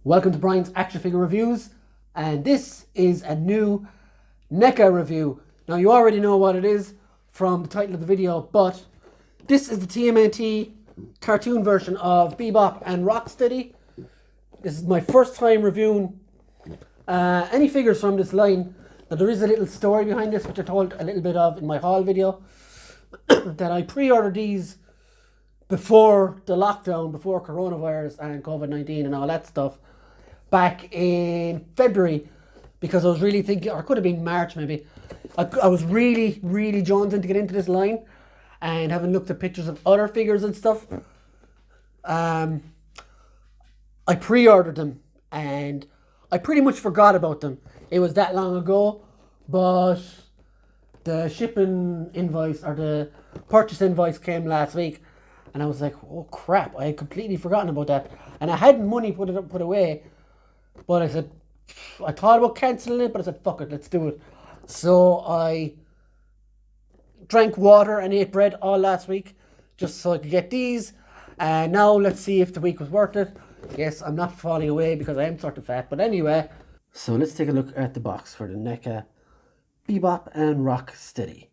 Welcome to Brian's Action Figure Reviews, and this is a new NECA review. Now you already know what it is from the title of the video, but this is the TMNT cartoon version of Bebop and Rocksteady. This is my first time reviewing any figures from this line. Now there is a little story behind this which I told a little bit of in my haul video. That I pre-ordered these before the lockdown, before coronavirus and COVID-19 and all that stuff, back in February, because I was really thinking, or it could have been March maybe, I was really jonesing to get into this line, and having looked at pictures of other figures and stuff, I pre-ordered them and I pretty much forgot about them. It was that long ago, but the shipping invoice or the purchase invoice came last week, and I was like, oh crap, I had completely forgotten about that. And I had money put away, but I thought about cancelling it, but I said, fuck it, let's do it. So I drank water and ate bread all last week just so I could get these. And now let's see if the week was worth it. Yes, I'm not falling away because I am sort of fat, but anyway. So let's take a look at the box for the NECA Bebop and Rocksteady.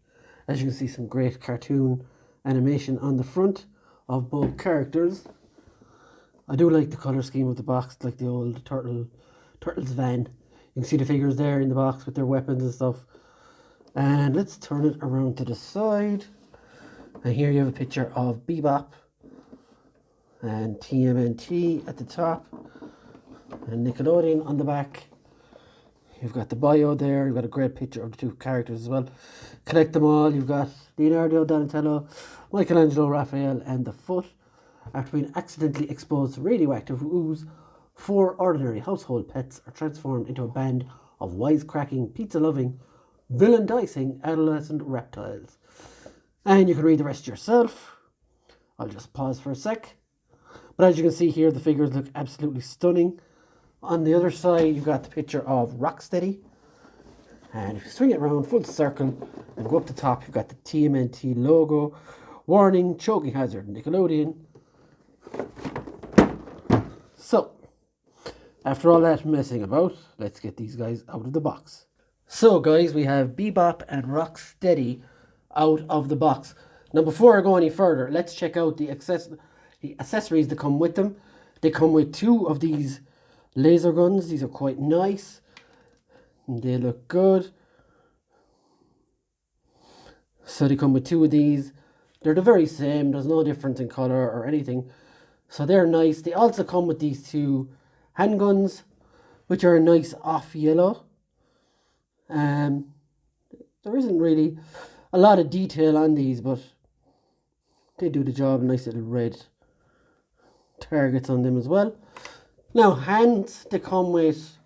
As you can see, some great cartoon animation on the front of both characters. I do like the colour scheme of the box, like the old Turtles van. You can see the figures there in the box with their weapons and stuff. And let's turn it around to the side. And here you have a picture of Bebop and TMNT at the top, and Nickelodeon on the back. You've got the bio there, you've got a great picture of the two characters as well. Collect them all, you've got Leonardo, Donatello, Michelangelo, Raphael, and the Foot. After being accidentally exposed to radioactive ooze, 4 ordinary household pets are transformed into a band of wisecracking, pizza-loving, villain-dicing adolescent reptiles. And you can read the rest yourself. I'll just pause for a sec. But as you can see here, the figures look absolutely stunning. On the other side, you've got the picture of Rocksteady. And if you swing it around full circle and go up the top, you've got the TMNT logo. Warning, choking hazard, Nickelodeon. So, after all that messing about, let's get these guys out of the box. So guys, we have Bebop and Rocksteady out of the box. Now before I go any further, let's check out the accessories that come with them. They come with 2 of these laser guns. These are quite nice. They look good. So they come with 2 of these. They're the very same. There's no difference in color or anything. So they're nice. They also come with these 2 handguns, which are a nice off yellow. There isn't really a lot of detail on these, but they do the job. Nice little red targets on them as well. Now hands, they come with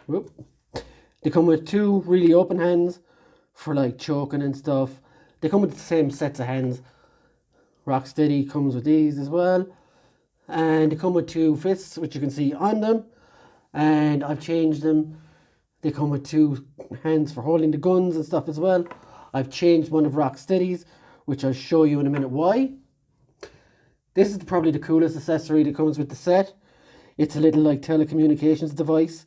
2 really open hands for like choking and stuff. They come with the same sets of hands. Rocksteady comes with these as well, and they come with 2 fists, which you can see on them, and I've changed them. They come with 2 hands for holding the guns and stuff as well. I've changed one of Rocksteady's, which I'll show you in a minute why. This is probably the coolest accessory that comes with the set. It's a little like telecommunications device.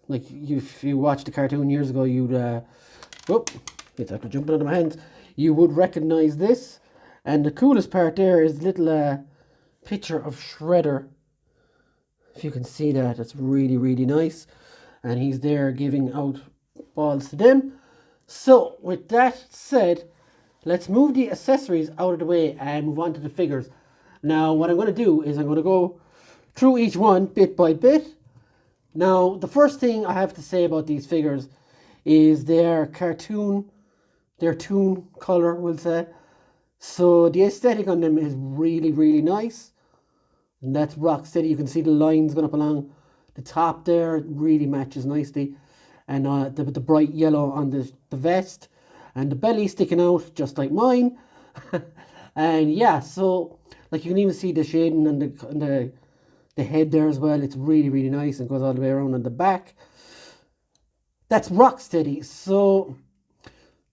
Like if you watched the cartoon years ago, you'd it's after jumping out of my hands. You would recognize this. And the coolest part there is the little picture of Shredder. If you can see that, it's really nice. And he's there giving out balls to them. So with that said, let's move the accessories out of the way and move on to the figures. Now what I'm going to do is I'm going to go through each one bit by bit. Now the first thing I have to say about these figures is their toon color, we'll say. So the aesthetic on them is really nice. And that's Rocksteady. You can see the lines going up along the top there. It really matches nicely. And the bright yellow on the vest. And the belly sticking out just like mine. And yeah, so like you can even see the shading on the head there as well. It's really nice and goes all the way around on the back. That's Rocksteady. So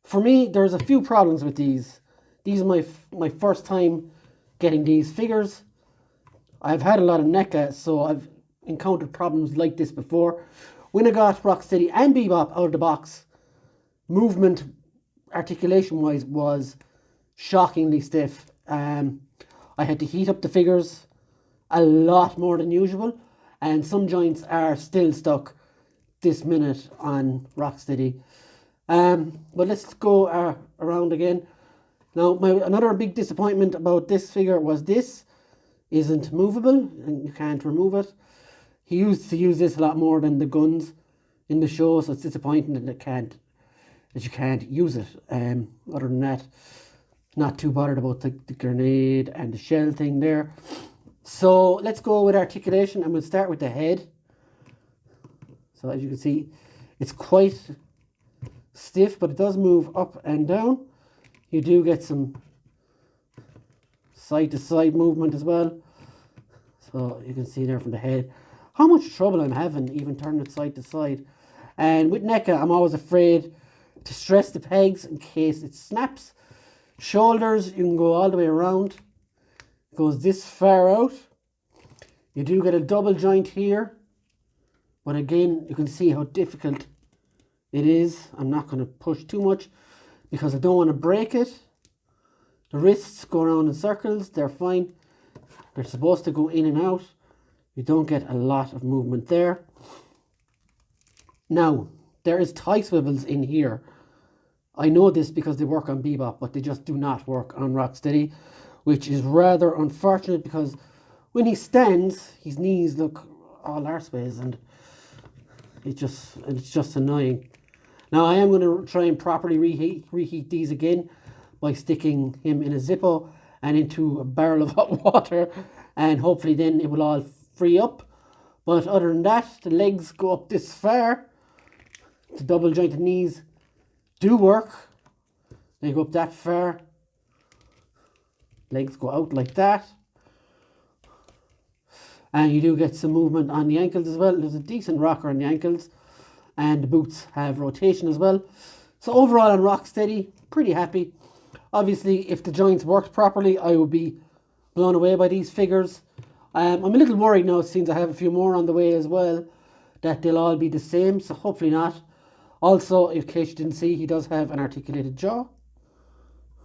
for me, there's a few problems with these. These are my first time getting these figures. I've had a lot of NECA, so I've encountered problems like this before. When I got Rocksteady and Bebop out of the box, movement, articulation wise, was shockingly stiff. I had to heat up the figures a lot more than usual, and some joints are still stuck this minute on Rocksteady. But let's go around again. Now, another big disappointment about this figure was this isn't movable, and you can't remove it. He used to use this a lot more than the guns in the show, so it's disappointing that you can't use it. Other than that, not too bothered about the grenade and the shell thing there. So let's go with articulation, and we'll start with the head. So as you can see, it's quite stiff, but it does move up and down. You do get some side to side movement as well. So you can see there from the head how much trouble I'm having even turning it side to side. And with NECA, I'm always afraid to stress the pegs in case it snaps. Shoulders, you can go all the way around. It goes this far out. You do get a double joint here. But again, you can see how difficult it is. I'm not going to push too much because I don't want to break it. The wrists go around in circles. They're fine. They're supposed to go in and out. You don't get a lot of movement there. Now, there is tie swivels in here. I know this because they work on Bebop, but they just do not work on Rocksteady, which is rather unfortunate because when he stands, his knees look all arseways, and it's just annoying. Now, I am going to try and properly reheat these again by sticking him in a Zippo and into a barrel of hot water, and hopefully then it will all free up. But other than that, the legs go up this far. The double jointed knees do work. They go up that far. Legs go out like that. And you do get some movement on the ankles as well. There's a decent rocker on the ankles. And the boots have rotation as well. So overall on Rocksteady, pretty happy. Obviously, if the joints worked properly, I would be blown away by these figures. I'm a little worried now, since I have a few more on the way as well, that they'll all be the same. So hopefully not. Also, in case you didn't see, he does have an articulated jaw,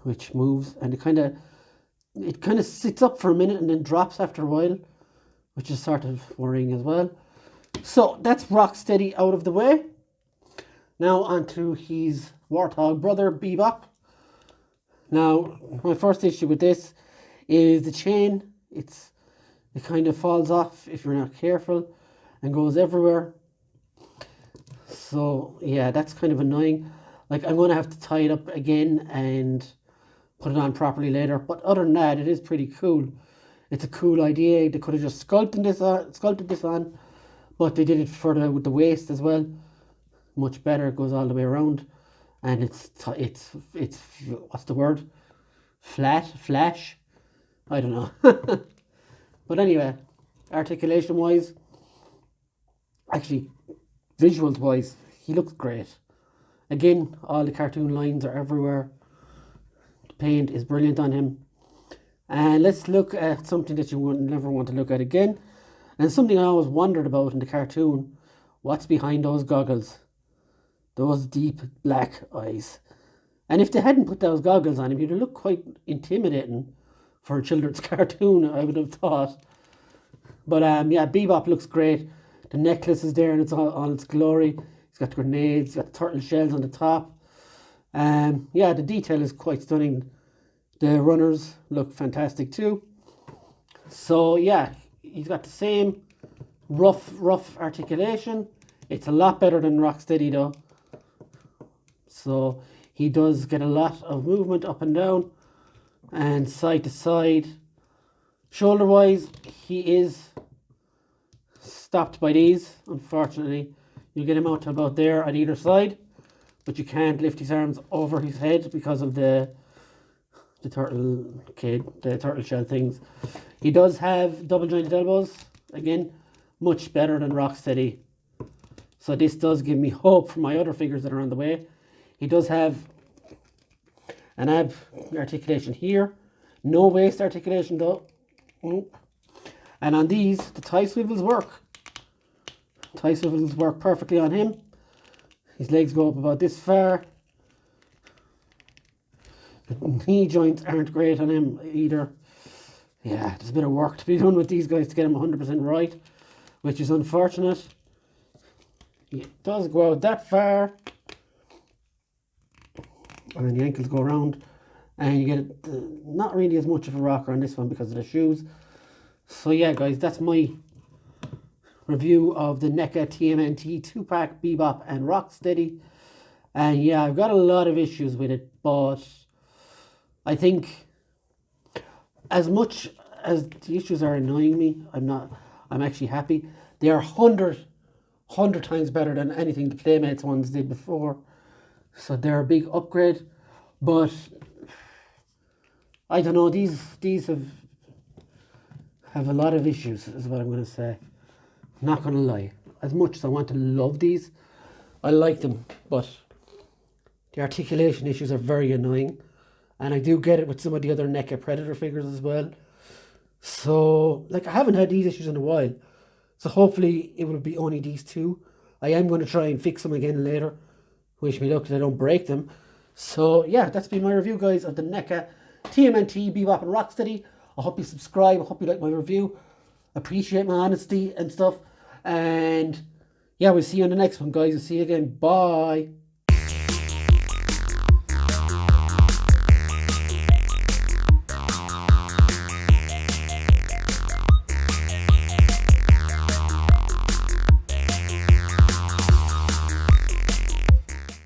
which moves, and it kind of sits up for a minute and then drops after a while, which is sort of worrying as well. So that's Rocksteady out of the way. Now onto his warthog brother, Bebop. Now, my first issue with this is the chain. It kind of falls off if you're not careful and goes everywhere. So yeah, that's kind of annoying. Like, I'm going to have to tie it up again and put it on properly later. But other than that, it is pretty cool. It's a cool idea. They could have just sculpted this on, but they did it with the waist as well. Much better. It goes all the way around, and it's what's the word? Flash. I don't know. But anyway, articulation wise, actually visuals wise, he looks great. Again, all the cartoon lines are everywhere. The paint is brilliant on him. And let's look at something that you would never want to look at again. And something I always wondered about in the cartoon. What's behind those goggles? Those deep black eyes. And if they hadn't put those goggles on him, he'd look quite intimidating for a children's cartoon, I would have thought. But yeah, Bebop looks great. The necklace is there and it's all its glory. He's got the grenades, he's got the turtle shells on the top. Yeah, the detail is quite stunning. The runners look fantastic too. So yeah, he's got the same rough articulation. It's a lot better than Rocksteady though. So he does get a lot of movement up and down and side to side. Shoulder wise, he is stopped by these, unfortunately. You get him out to about there on either side, but you can't lift his arms over his head because of the turtle shell things. He does have double jointed elbows, again, much better than Rocksteady. So this does give me hope for my other figures that are on the way. He does have an ab articulation here, no waist articulation though. And on these, the tie swivels work. Tie swivels work perfectly on him. His legs go up about this far. The knee joints aren't great on him either. Yeah, there's a bit of work to be done with these guys to get them 100% right, which is unfortunate. It does go out that far. And the ankles go around. And you get not really as much of a rocker on this one because of the shoes. So yeah, guys, that's my review of the NECA TMNT 2-pack Bebop and Rocksteady. And yeah, I've got a lot of issues with it, but I think as much as the issues are annoying me, I'm actually happy. They are 100 times better than anything the Playmates ones did before. So they're a big upgrade, but I don't know, these have a lot of issues, is what I'm going to say. I'm not going to lie. As much as I want to love these, I like them, but the articulation issues are very annoying. And I do get it with some of the other NECA Predator figures as well. So, like, I haven't had these issues in a while. So hopefully it will be only these two. I am going to try and fix them again later. Wish me luck that I don't break them. So yeah, that's been my review, guys, of the NECA TMNT Bebop and Rocksteady. I hope you subscribe. I hope you like my review. Appreciate my honesty and stuff. And yeah, we'll see you on the next one, guys. We'll see you again. Bye.